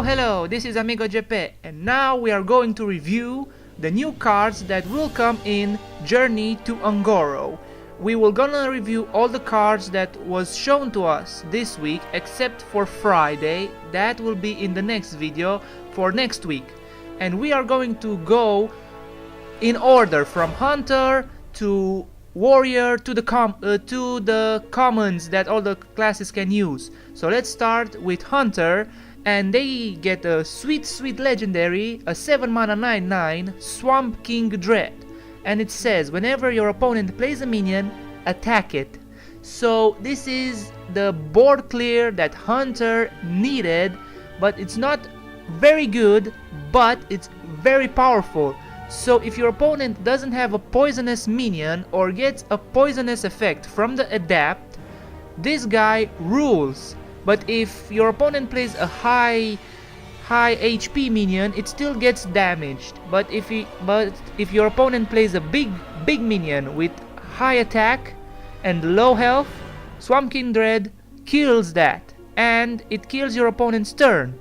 Hello, this is AmigoGP, and now we are going to review the new cards that will come in Journey to Un'Goro. We will gonna review all the cards that was shown to us this week except for Friday. That will be in the next video for next week. And we are going to go in order from Hunter to Warrior to the commons that all the classes can use. So let's start with Hunter, and they get a sweet legendary, a 7 mana 9/9 Swamp King Dread, and it says whenever your opponent plays a minion, attack it. So this is the board clear that Hunter needed, but it's not very good, but it's very powerful. So if your opponent doesn't have a poisonous minion or gets a poisonous effect from the adapt, this guy rules. But if your opponent plays a high HP minion, it still gets damaged. But if your opponent plays a big minion with high attack and low health, Swamp King Dread kills that, and it kills your opponent's turn.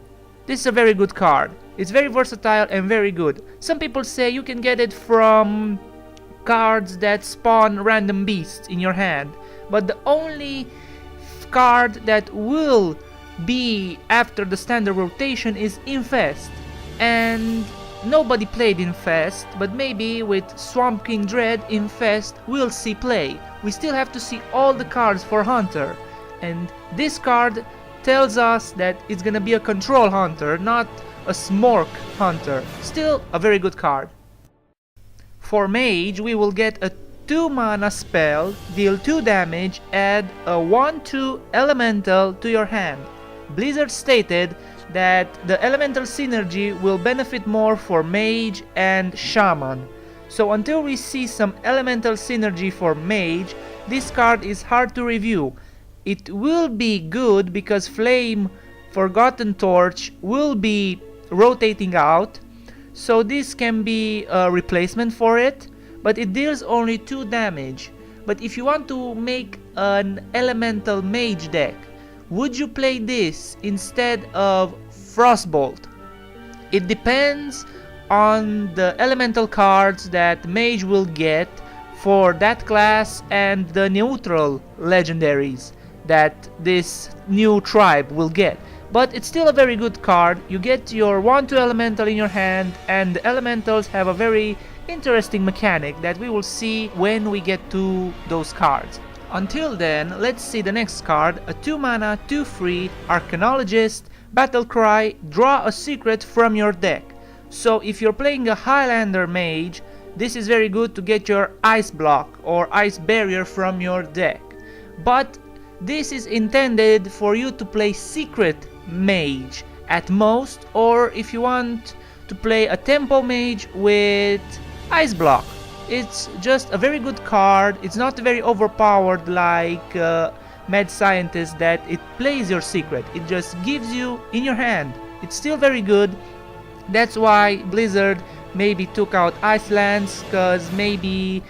This is a very good card. It's very versatile and very good. Some people say you can get it from cards that spawn random beasts in your hand, but the only card that will be after the standard rotation is Infest, and nobody played Infest, but maybe with Swamp King Dread, Infest will see play. We still have to see all the cards for Hunter, and this card tells us that it's gonna be a control Hunter, not a Smork Hunter. Still a very good card. For Mage, we will get a 2 mana spell, deal 2 damage, add a 1/2 elemental to your hand. Blizzard stated that the elemental synergy will benefit more for Mage and Shaman. So until we see some elemental synergy for Mage, this card is hard to review. It will be good because Flame Forgotten Torch will be rotating out, so this can be a replacement for it, but it deals only 2 damage. But if you want to make an elemental mage deck, would you play this instead of Frostbolt? It depends on the elemental cards that mage will get for that class and the neutral legendaries that this new tribe will get. But it's still a very good card. You get your 1/2 elemental in your hand, and the elementals have a very interesting mechanic that we will see when we get to those cards. Until then, let's see the next card, a 2 mana 2/3 Arcanologist, Battlecry, draw a secret from your deck. So if you're playing a Highlander mage, this is very good to get your ice block or ice barrier from your deck. But this is intended for you to play secret mage at most, or if you want to play a tempo mage with ice block. It's just a very good card. It's not very overpowered like Mad Scientist that it plays your secret. It just gives you in your hand. It's still very good. That's why Blizzard maybe took out Icelands, because maybe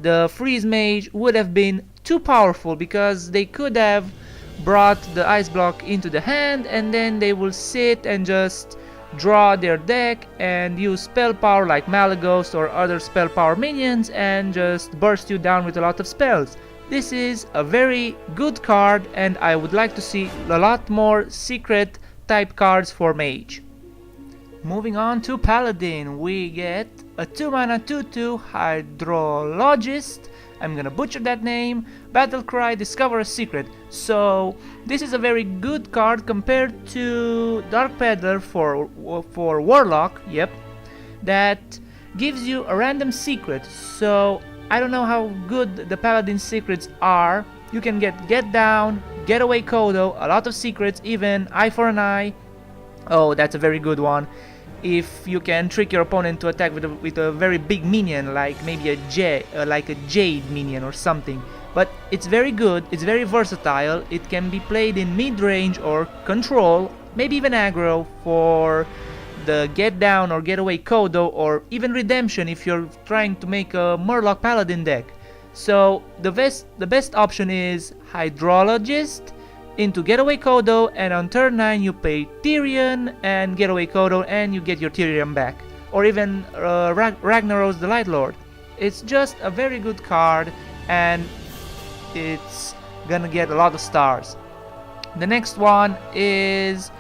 the freeze mage would have been too powerful, because they could have brought the ice block into the hand and then they will sit and just draw their deck and use spell power like Malagos or other spell power minions and just burst you down with a lot of spells. This is a very good card, and I would like to see a lot more secret type cards for mage. Moving on to Paladin, we get a 2 mana 2/2 Hydrologist. I'm gonna butcher that name. Battlecry, discover a secret. So this is a very good card compared to Dark Peddler for Warlock. Yep, that gives you a random secret. So I don't know how good the Paladin secrets are. You can get down, get away Kodo, a lot of secrets, even eye for an eye. Oh, that's a very good one. If you can trick your opponent to attack with a very big minion, like maybe a Jade minion or something. But it's very good, it's very versatile, it can be played in mid-range or control, maybe even aggro for the get down or get away Kodo, or even redemption if you're trying to make a Murloc Paladin deck. So the best option is Hydrologist. into Getaway Kodo, and on turn 9 you play Tyrion and Getaway Kodo and you get your Tyrion back. Or even Ragnaros the Light Lord. It's just a very good card and it's gonna get a lot of stars. The next one is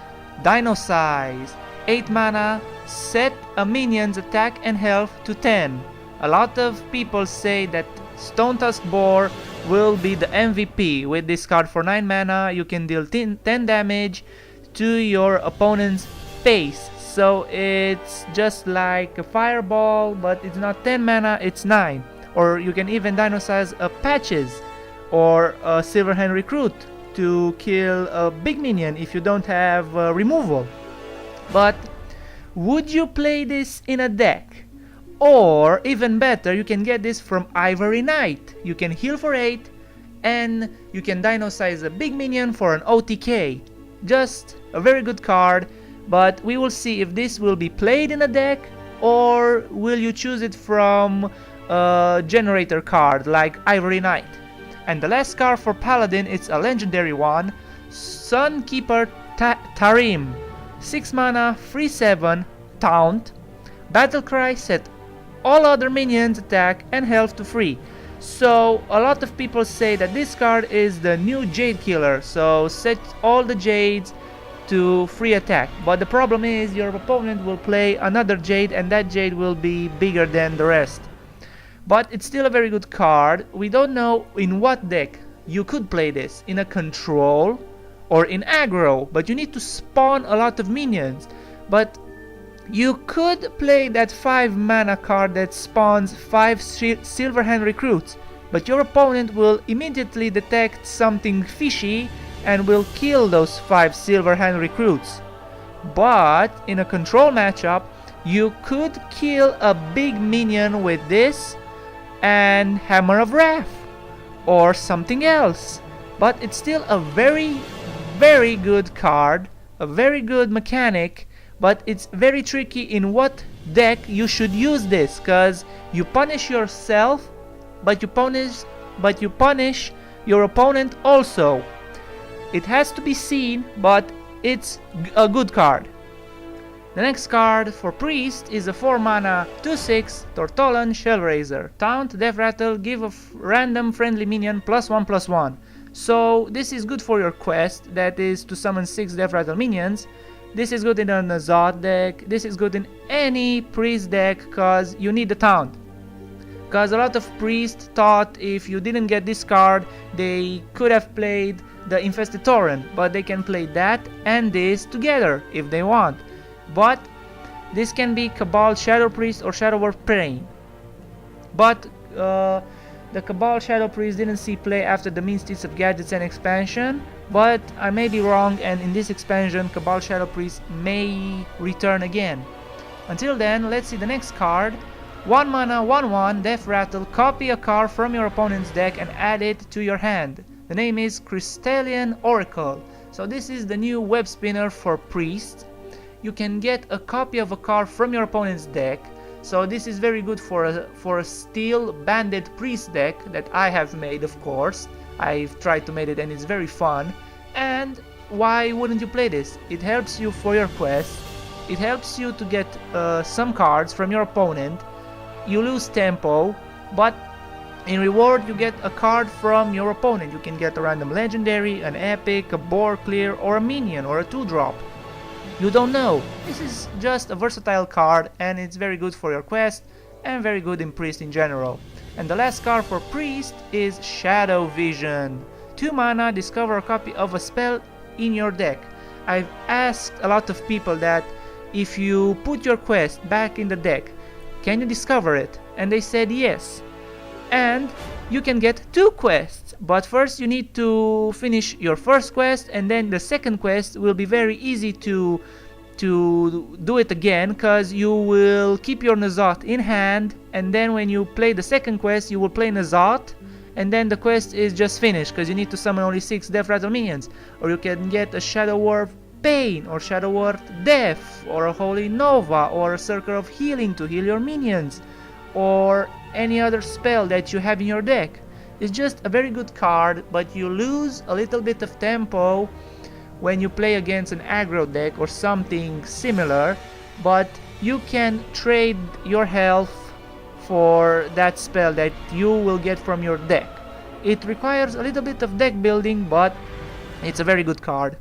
Dino Size. 8 mana, set a minion's attack and health to 10. A lot of people say that Stone Tusk Boar will be the MVP. With this card for 9 mana, you can deal 10 damage to your opponent's face. So it's just like a fireball, but it's not 10 mana, it's 9. Or you can even Dino Size a Patches or a Silverhand Recruit to kill a big minion if you don't have removal. But would you play this in a deck? Or even better, you can get this from Ivory Knight. You can heal for 8 and you can Dino Size a big minion for an OTK. Just a very good card, but we will see if this will be played in a deck or will you choose it from a generator card like Ivory Knight. And the last card for Paladin, it's a legendary one, Sunkeeper Tarim. 6 mana, free 7, taunt, battlecry, set all other minions attack and health to free. So a lot of people say that this card is the new Jade killer, so set all the Jades to free attack. But the problem is your opponent will play another Jade and that Jade will be bigger than the rest. But it's still a very good card. We don't know in what deck you could play this, in a control or in aggro, but you need to spawn a lot of minions. But you could play that 5 mana card that spawns 5 Silverhand Recruits, but your opponent will immediately detect something fishy and will kill those 5 Silverhand Recruits. But in a control matchup, you could kill a big minion with this and Hammer of Wrath or something else. But it's still a very good card, a very good mechanic, but it's very tricky in what deck you should use this, cause you punish yourself, but you punish your opponent also. It has to be seen, but it's a good card. The next card for Priest is a 4 mana 2/6 Tortolan Shellraiser. Taunt, Jaderattle, give a random friendly minion +1/+1. So this is good for your quest, that is to summon 6 Jaderattle minions. This is good in a Nazot deck, this is good in any Priest deck cause you need the Taunt. Cause a lot of Priests thought if you didn't get this card, they could have played the Infested Torrent, but they can play that and this together if they want. But this can be Kabal Shadow Priest or Shadow Warp Pain. But the Kabal Shadow Priest didn't see play after the Mean Steeds of Gadgetzan expansion, but I may be wrong, and in this expansion Kabal Shadow Priest may return again. Until then, let's see the next card. 1 mana 1/1 Jaderattle, copy a card from your opponent's deck and add it to your hand. The name is Crystallian Oracle. So this is the new web spinner for Priest. You can get a copy of a card from your opponent's deck. So this is very good for a steel banded Priest deck that I have made, of course. I've tried to make it and it's very fun. And why wouldn't you play this? It helps you for your quest. It helps you to get some cards from your opponent. You lose tempo, but in reward you get a card from your opponent. You can get a random legendary, an epic, a boar clear, or a minion, or a 2-drop. You don't know. This is just a versatile card and it's very good for your quest and very good in Priest in general. And the last card for Priest is Shadow Vision. 2 mana, discover a copy of a spell in your deck. I've asked a lot of people that if you put your quest back in the deck, can you discover it? And they said yes. And you can get 2 quests, but first you need to finish your first quest and then the second quest will be very easy to do it again, because you will keep your Nazot in hand and then when you play the second quest you will play Nazot and then the quest is just finished because you need to summon only 6 Jaderattle minions. Or you can get a Shadow Warp Pain or Shadow Warp Death or a Holy Nova or a Circle of Healing to heal your minions, or any other spell that you have in your deck. It's just a very good card, but you lose a little bit of tempo when you play against an aggro deck or something similar, but you can trade your health for that spell that you will get from your deck. It requires a little bit of deck building, but it's a very good card.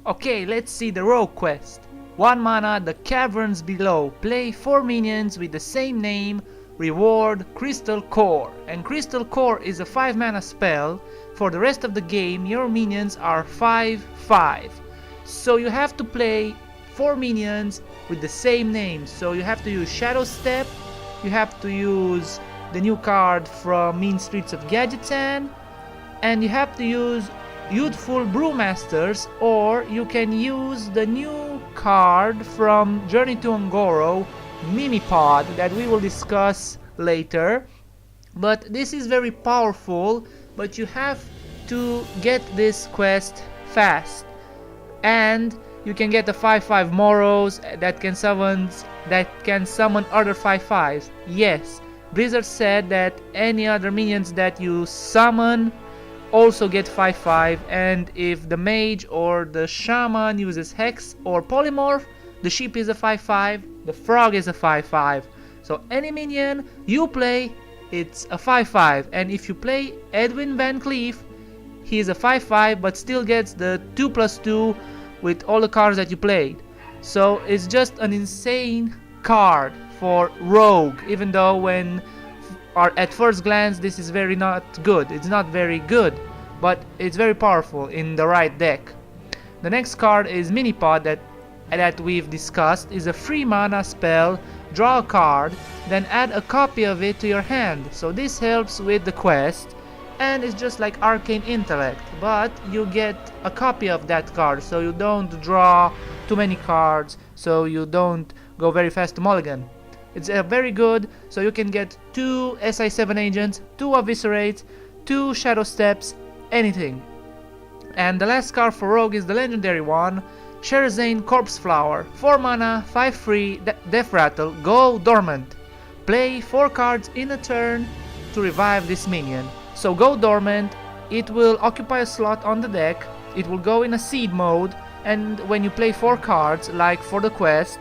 Okay, let's see the Rogue quest. 1 mana, The Caverns Below. Play 4 minions with the same name. Reward Crystal Core. And Crystal Core is a 5 mana spell. For the rest of the game, your minions are 5/5. So you have to play 4 minions with the same name. So you have to use Shadow Step, you have to use the new card from Mean Streets of Gadgetzan, and you have to use Youthful Brewmasters, or you can use the new card from Journey to Ungoro, Mimipod, that we will discuss later. But this is very powerful, but you have to get this quest fast. And you can get the 5/5 Moros that can summon other 5/5s. Yes, Blizzard said that any other minions that you summon also get 5/5, and if the mage or the shaman uses hex or polymorph, the sheep is a 5/5, the frog is a 5/5. So any minion you play, it's a 5/5, and if you play Edwin Van Cleef, he is a 5/5 but still gets the 2/2 with all the cards that you played. So it's just an insane card for Rogue, even though at first glance this is very not good. It's not very good, but it's very powerful in the right deck. The next card is Minipod that we've discussed. Is a 3 mana spell. Draw a card, then add a copy of it to your hand. So this helps with the quest, and it's just like Arcane Intellect, but you get a copy of that card, so you don't draw too many cards, so you don't go very fast to mulligan. It's very good, so you can get 2 SI7 agents, 2 Eviscerates, 2 Shadow Steps, anything. And the last card for Rogue is the legendary one, Sherazane Corpse Flower. 4 mana, 5/3, Death Rattle, go dormant. Play 4 cards in a turn to revive this minion. So go dormant, it will occupy a slot on the deck, it will go in a seed mode, and when you play 4 cards, like for the quest,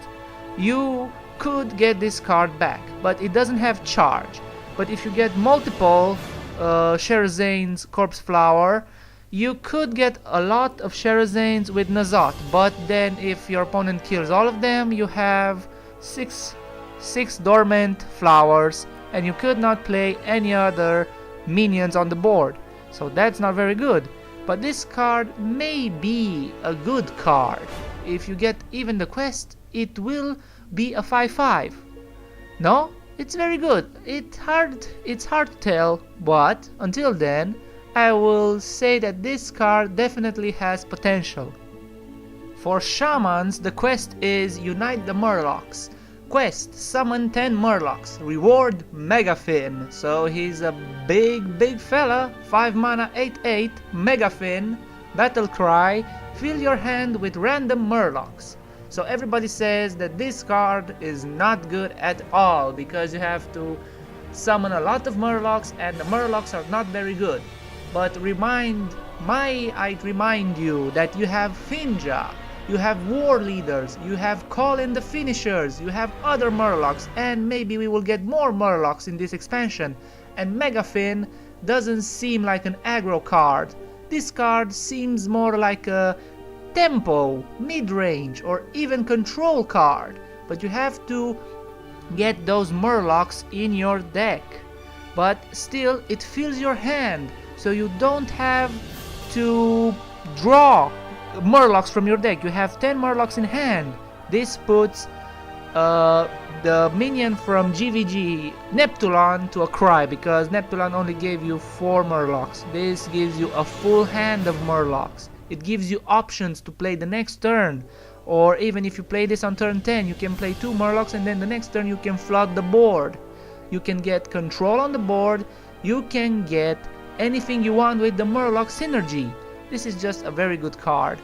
you could get this card back, but it doesn't have charge. But if you get multiple Sherazane's Corpse Flower, you could get a lot of Sherazanes with Nazot, but then if your opponent kills all of them, you have 6 dormant flowers, and you could not play any other minions on the board. So that's not very good. But this card may be a good card. If you get even the quest, it will be a 5/5. No? It's very good. It's hard to tell, but until then, I will say that this card definitely has potential. For shamans, the quest is Unite the Murlocs. Quest, summon 10 Murlocs. Reward Megafin. So he's a big fella. 5 mana, 8/8, Megafin. Battle Cry. Fill your hand with random Murlocs. So everybody says that this card is not good at all because you have to summon a lot of Murlocs, and the Murlocs are not very good. But I remind you that you have Finja, you have War Leaders, you have Call in the Finishers, you have other Murlocs, and maybe we will get more Murlocs in this expansion. And Megafin doesn't seem like an aggro card. This card seems more like a tempo, mid-range, or even control card. But you have to get those Murlocs in your deck. But still, it fills your hand, so you don't have to draw Murlocs from your deck. You have 10 Murlocs in hand. This puts the minion from GVG, Neptulon, to a cry, because Neptulon only gave you 4 Murlocs. This gives you a full hand of Murlocs. It gives you options to play the next turn, or even if you play this on turn 10, you can play 2 Murlocs, and then the next turn you can flood the board. You can get control on the board, you can get anything you want with the Murloc synergy. This is just a very good card.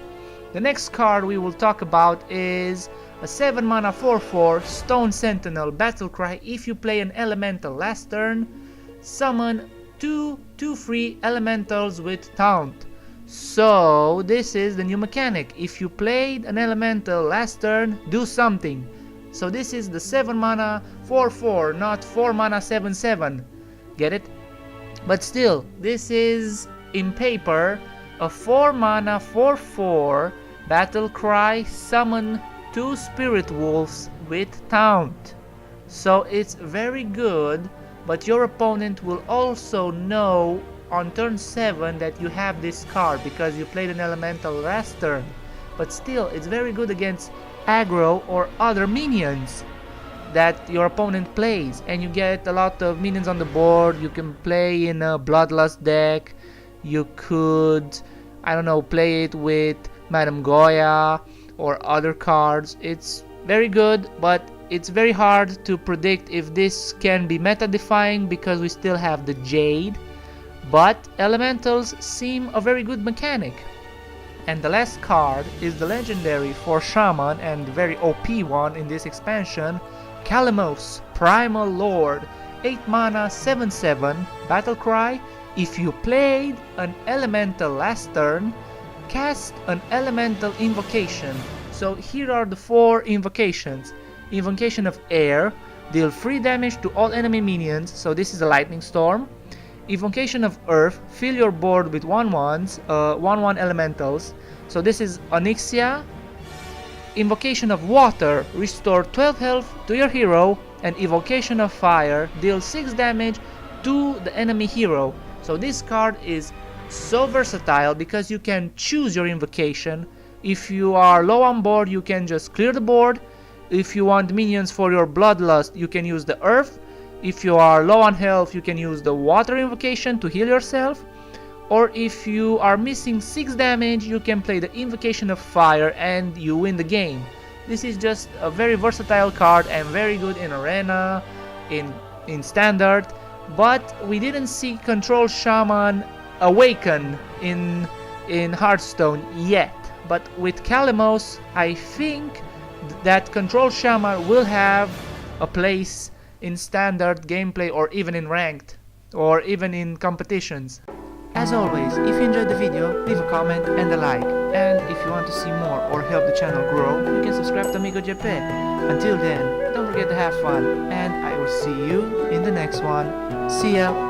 The next card we will talk about is a 7 mana 4/4 Stone Sentinel Battle Cry. If you play an elemental last turn, summon 2 2 free elementals with taunt. So this is the new mechanic. If you played an elemental last turn, do something. So this is the 7 mana 4/4, not 4 mana 7/7. Get it? But still, this is in paper a 4 mana 4/4 battle cry summon 2 spirit wolves with taunt. So it's very good, but your opponent will also know on turn 7 that you have this card because you played an elemental last turn. But still, it's very good against aggro or other minions that your opponent plays, and you get a lot of minions on the board. You can play in a Bloodlust deck, you could, I don't know, play it with Madame Goya or other cards. It's very good, but it's very hard to predict if this can be meta defying because we still have the Jade. But elementals seem a very good mechanic. And the last card is the legendary for Shaman and very OP one in this expansion, Kalamos, Primal Lord, 8 mana 7/7 battle cry. If you played an elemental last turn, cast an elemental invocation. So here are the 4 invocations. Invocation of Air, deal 3 damage to all enemy minions, so this is a lightning storm. Invocation of Earth, fill your board with 1/1s, 1/1 elementals, so this is Onyxia. Invocation of Water, restore 12 health to your hero. And Invocation of Fire, deal 6 damage to the enemy hero. So this card is so versatile because you can choose your invocation. If you are low on board, you can just clear the board. If you want minions for your Bloodlust, you can use the Earth. If you are low on health, you can use the Water invocation to heal yourself. Or if you are missing 6 damage, you can play the Invocation of Fire and you win the game. This is just a very versatile card and very good in Arena, in Standard. But we didn't see Control Shaman awaken in Hearthstone yet. But with Kalamos, I think that Control Shaman will have a place in Standard gameplay or even in Ranked or even in competitions. As always, if you enjoyed the video, leave a comment and a like. And if you want to see more or help the channel grow, you can subscribe to AmigoGP. Until then, don't forget to have fun, and I will see you in the next one. See ya!